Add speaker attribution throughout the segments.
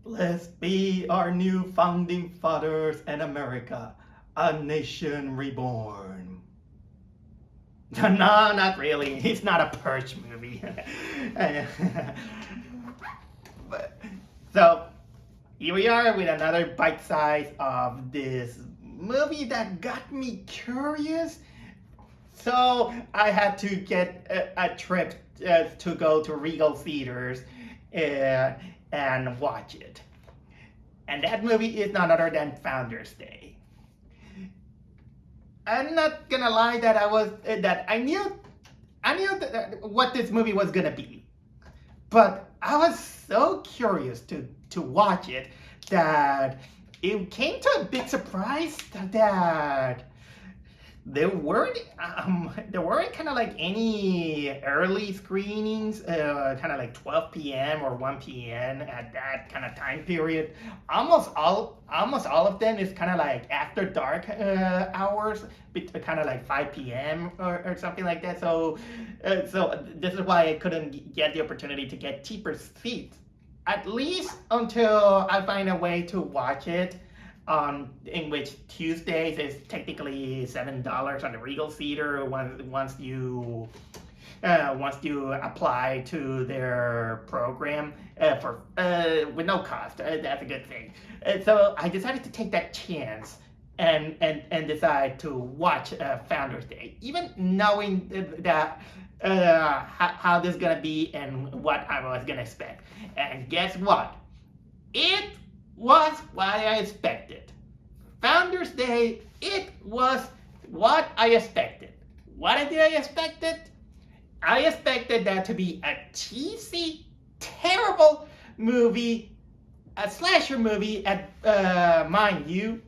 Speaker 1: Let's be our new founding fathers and America, a nation reborn. No, not really. It's not a Purge movie. but, so, here we are with another bite size of this movie that got me curious. So, I had to get a trip to go to Regal Theaters uh, and watch it. And that movie is none other than Founders Day. I'm not gonna lie that I knew what this movie was gonna be, but I was so curious to watch it that it came to a big surprise that there weren't kind of like any early screenings, kind of like 12 p.m. or 1 p.m. at that kind of time period. Almost all of them is kind of like after dark hours, kind of like 5 p.m. or something like that. So this is why I couldn't get the opportunity to get cheaper seats, at least until I find a way to watch it, in which Tuesdays is technically $7 on the Regal Theater once you apply to their program for with no cost. That's a good thing. So I decided to take that chance and decide to watch Founders Day, even knowing that how this is gonna be and what I was gonna expect. And guess what? It was what I expected. Founders Day, it was what I expected. What did I expect? I expected that to be a cheesy, terrible movie, a slasher movie, mind you,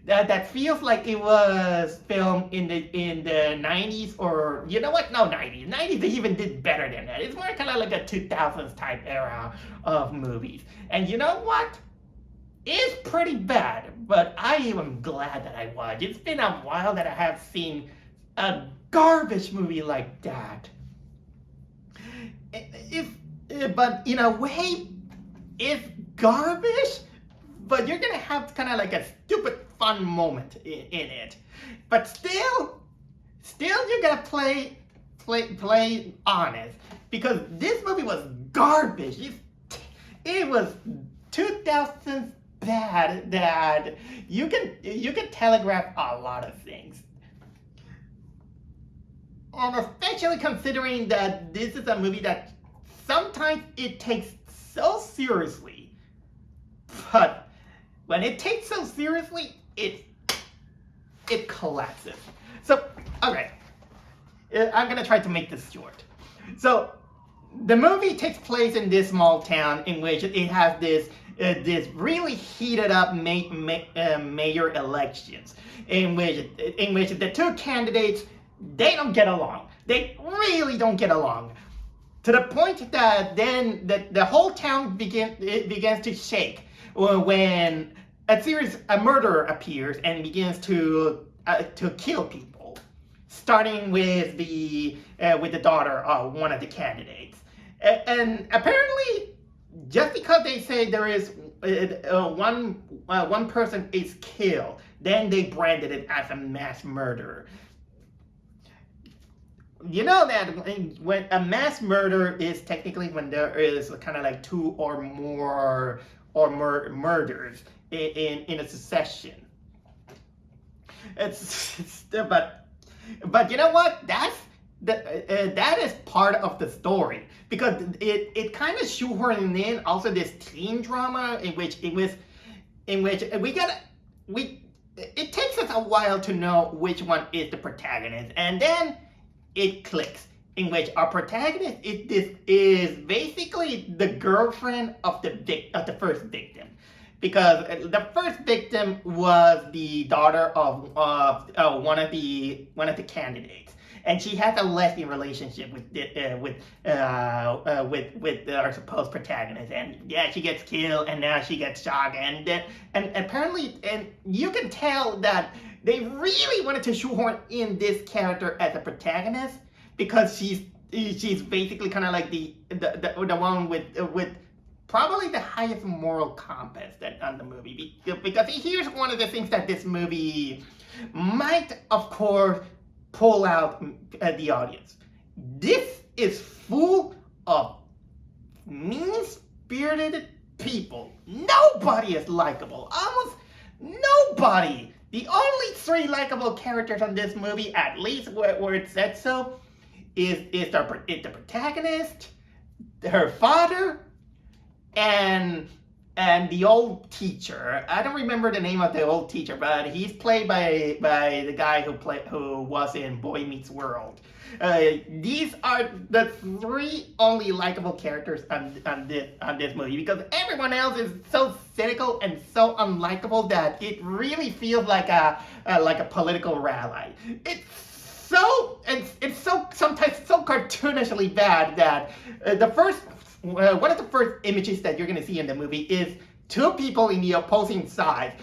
Speaker 1: that feels like it was filmed in the 90s, or you know what? No, 90s. 90s they even did better than that. It's more kind of like a 2000s type era of movies. And you know what? It's pretty bad, but I am glad that I watched. It's been a while that I have seen a garbage movie like that. But in a way, it's garbage, but you're gonna have kind of like a stupid fun moment in it. But still you gotta play honest, because this movie was garbage. It was 2000s bad that you can telegraph a lot of things. And especially considering that this is a movie that sometimes it takes so seriously, but when it takes so seriously, it collapses. So, okay, I'm gonna try to make this short. So, the movie takes place in this small town in which it has this really heated up mayor elections, in which the two candidates, they don't get along. They really don't get along, to the point that then the whole town begins to shake when a murderer appears and begins to kill people, starting with the daughter of one of the candidates. And apparently, just because they say there is one person is killed, then they branded it as a mass murder. You know that when a mass murder is technically when there is kind of like two or more murders in a succession. But you know what? That is part of the story, because it kind of shoehorned in also this teen drama in which it takes us a while to know which one is the protagonist, and then it clicks, in which our protagonist is basically the girlfriend of the first victim, because the first victim was the daughter of one of the candidates, and she has a lesbian relationship with our supposed protagonist, and yeah, she gets killed, and now she gets shot, and apparently, and you can tell that they really wanted to shoehorn in this character as a protagonist, because she's basically kind of like the one with probably the highest moral compass on the movie, because here's one of the things that this movie might, of course, pull out the audience. This is full of mean-spirited people. Nobody is likable. Almost nobody. The only three likable characters on this movie, at least where it said so, is the protagonist, her father, and the old teacher. I don't remember the name of the old teacher, but he's played by the guy who was in Boy Meets World. These are the three only likable characters on this movie, because everyone else is so cynical and so unlikable that it really feels like a political rally. It's so sometimes so cartoonishly bad that one of the first images that you're going to see in the movie is two people in the opposing side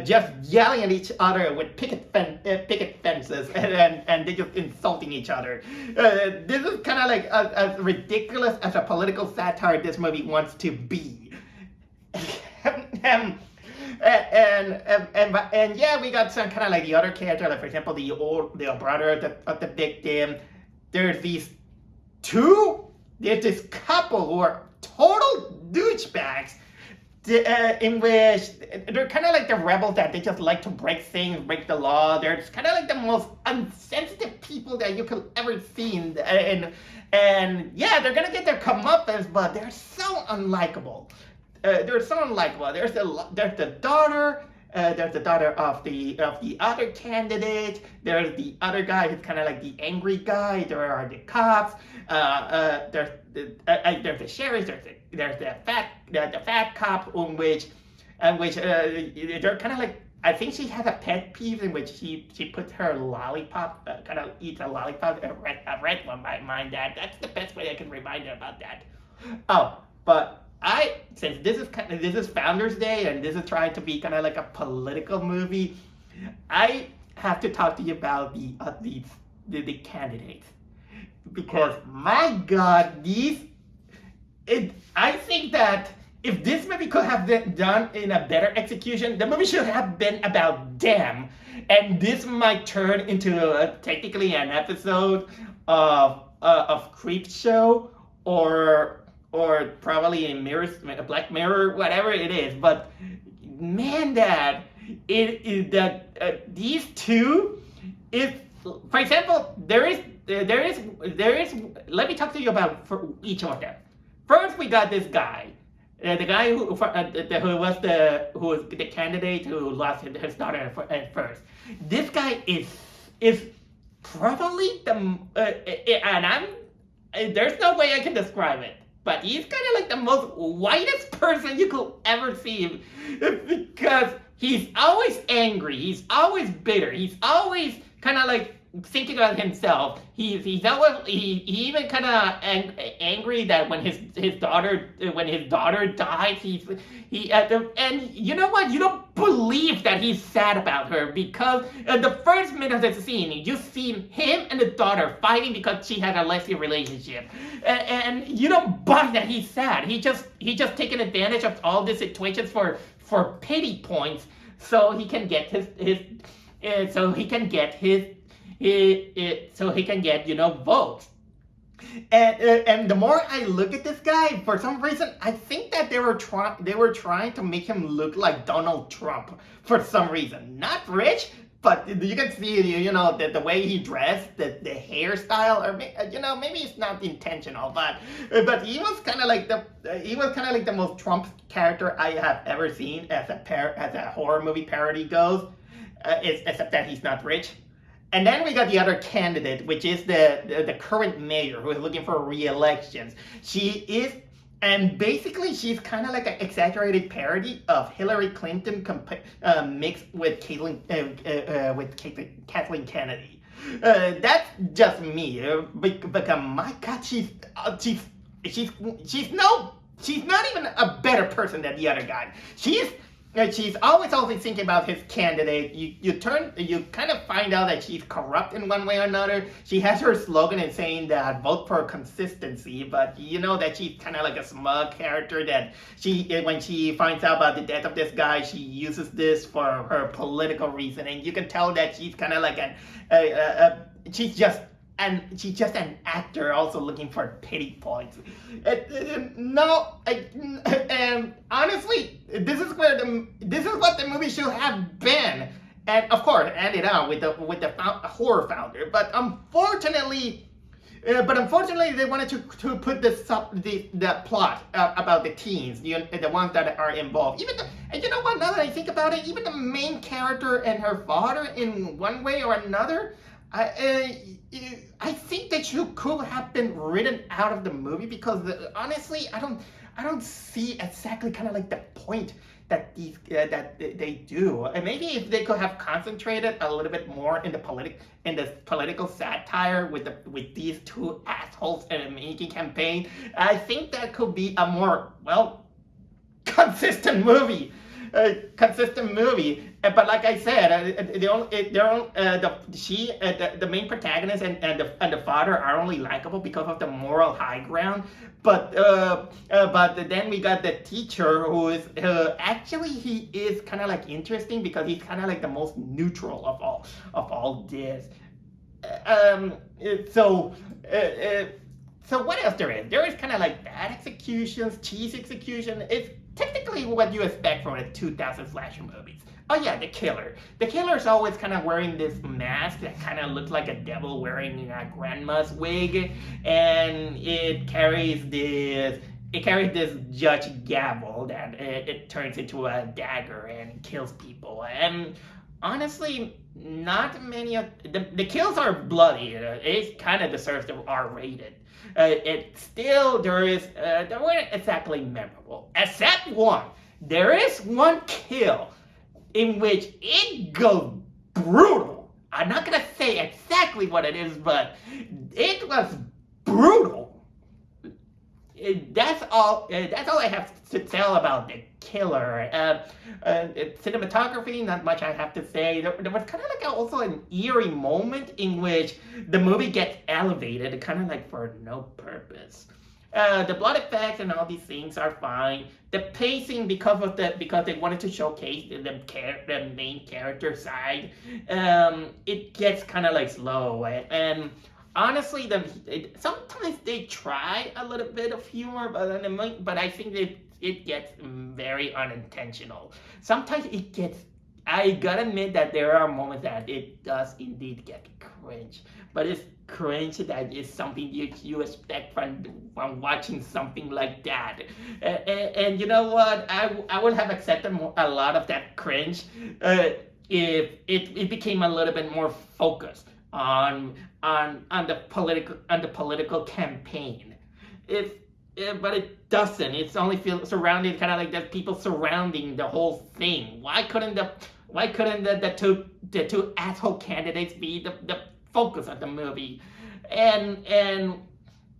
Speaker 1: just yelling at each other with picket fences and they just insulting each other. This is kind of like as ridiculous as a political satire this movie wants to be. And yeah, we got some kind of like the other character, like for example the brother of the victim. There's this couple who are total douchebags, in which they're kind of like the rebels that they just like to break things, break the law. They're just kind of like the most unsensitive people that you could ever see, and yeah, they're gonna get their comeuppance, but they're so unlikable. There's the daughter. There's the daughter of the other candidate. There's the other guy who's kind of like the angry guy. There are the cops. There's the sheriff. There's the fat cop, in which they're kind of like, I think she has a pet peeve in which she puts her lollipop, kind of eats a lollipop, a red one. Mind that. That's the best way I can remind her about that. Oh, but since this is Founders Day and this is trying to be kind of like a political movie, I have to talk to you about the candidates, because my God, I think that if this movie could have been done in a better execution, the movie should have been about them, and this might turn into technically an episode of Creep Show or probably a Black Mirror, whatever it is. But man, Dad, it is that these two, for example, there is. Let me talk to you about for each of them. First, we got this guy, the guy who was the candidate who lost his daughter at first. This guy is probably there's no way I can describe it, but he's kind of like the most whitest person you could ever see, because he's always angry, he's always bitter, he's always kind of like thinking about himself. He's always he even kind of angry that when his daughter died, and you know what? You don't believe that he's sad about her, because the first minute of the scene, you see him and the daughter fighting because she had a lesbian relationship, and you don't buy that he's sad. He just taking advantage of all these situations for pity points, so he can get votes. And the more I look at this guy, for some reason, I think that they were trying to make him look like Donald Trump for some reason. Not rich, but you can see, the way he dressed, the hairstyle, or maybe it's not intentional, but he was kind of like the most Trump character I have ever seen as a horror movie parody goes, except that he's not rich. And then we got the other candidate, which is the current mayor who is looking for re-elections. And basically she's kind of like an exaggerated parody of Hillary Clinton mixed with Kathleen Kennedy. That's just me. Because my God, she's not even a better person than the other guy. she's always thinking about his candidate. You kind of find out that she's corrupt in one way or another. She has her slogan in saying that vote for consistency, but you know that she's kind of like a smug character that when she finds out about the death of this guy, she uses this for her political reason, and you can tell that she's kind of like she's just she's just an actor also looking for pity points. No, honestly, this is what the movie should have been, and of course ended up with the horror founder. But unfortunately, they wanted to put the plot about the teens, the ones that are involved. And you know what? Now that I think about it, even the main character and her father, in one way or another, I think that she could have been written out of the movie because honestly, I don't see exactly kind of like the point that they do. And maybe if they could have concentrated a little bit more in the political satire with these two assholes in a making campaign, I think that could be a more consistent movie. But like I said, the main protagonist and the father are only likable because of the moral high ground. But then we got the teacher who is actually he is kind of like interesting because he's kind of like the most neutral of all this. Um, so. So what else there is? There is kind of like bad executions, cheese execution. It's technically what you expect from the 2000 slasher movies. Oh yeah, the killer. The killer is always kind of wearing this mask that kind of looks like a devil wearing a grandma's wig, and it carries this judge gavel that it turns into a dagger and kills people. And honestly, not many of the kills are bloody. It kind of deserves the R-rated. It still they weren't exactly memorable, except one. There is one kill in which it goes brutal. I'm not gonna say exactly what it is, but it was brutal. That's all I have to tell about the killer. Cinematography, not much I have to say. There was kind of like also an eerie moment in which the movie gets elevated, kind of like for no purpose. The blood effects and all these things are fine. The pacing, because they wanted to showcase the main character side, it gets kind of like slow and honestly, sometimes they try a little bit of humor, but I think it gets very unintentional. Sometimes it gets. I gotta admit that there are moments that it does indeed get cringe, but it's cringe that is something you expect from watching something like that. And you know what? I would have accepted a lot of that cringe if it became a little bit more focused on the political campaign. But it doesn't. It's only surrounded kind of like the people surrounding the whole thing. Why couldn't the two asshole candidates be the focus of the movie? And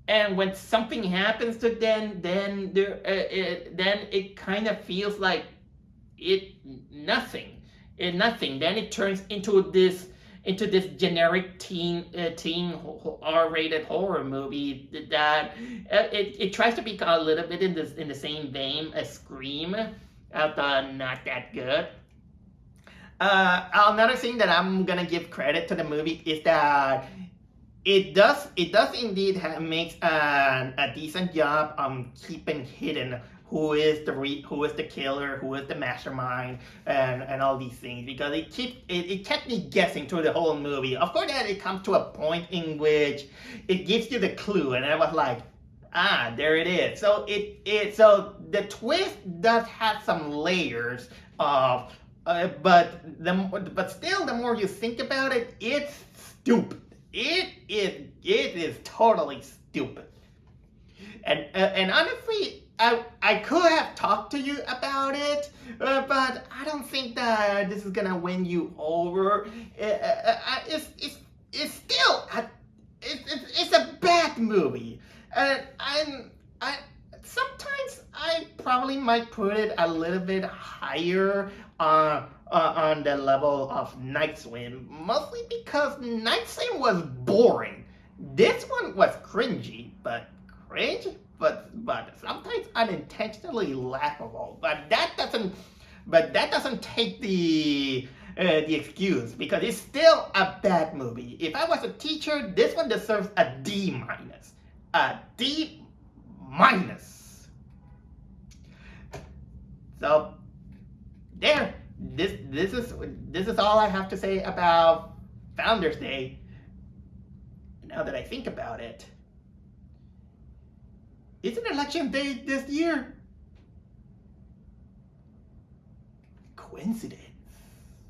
Speaker 1: when something happens to them, then it kind of feels like nothing. Then it turns into this generic teen R-rated horror movie that it tries to be a little bit in the same vein as Scream. I thought not that good. Another thing that I'm gonna give credit to the movie is that it does indeed makes a decent job keeping hidden who is the killer, who is the mastermind, and all these things, because it kept me guessing through the whole movie. Of course, that it comes to a point in which it gives you the clue, and I was like, there it is. So so the twist does have some layers of, but still, the more you think about it, it's stupid. It is totally stupid. And honestly, I could have talked to you about it, but I don't think that this is gonna win you over. It's still it's a bad movie. I sometimes I probably might put it a little bit higher on the level of Night Swim, mostly because Night Swim was boring. This one was cringy, but cringe, but sometimes unintentionally laughable. But that doesn't take the excuse because it's still a bad movie. If I was a teacher, this one deserves a D minus. A D minus. So there. This is all I have to say about Founders Day. Now that I think about it, it's an election day this year. Coincidence.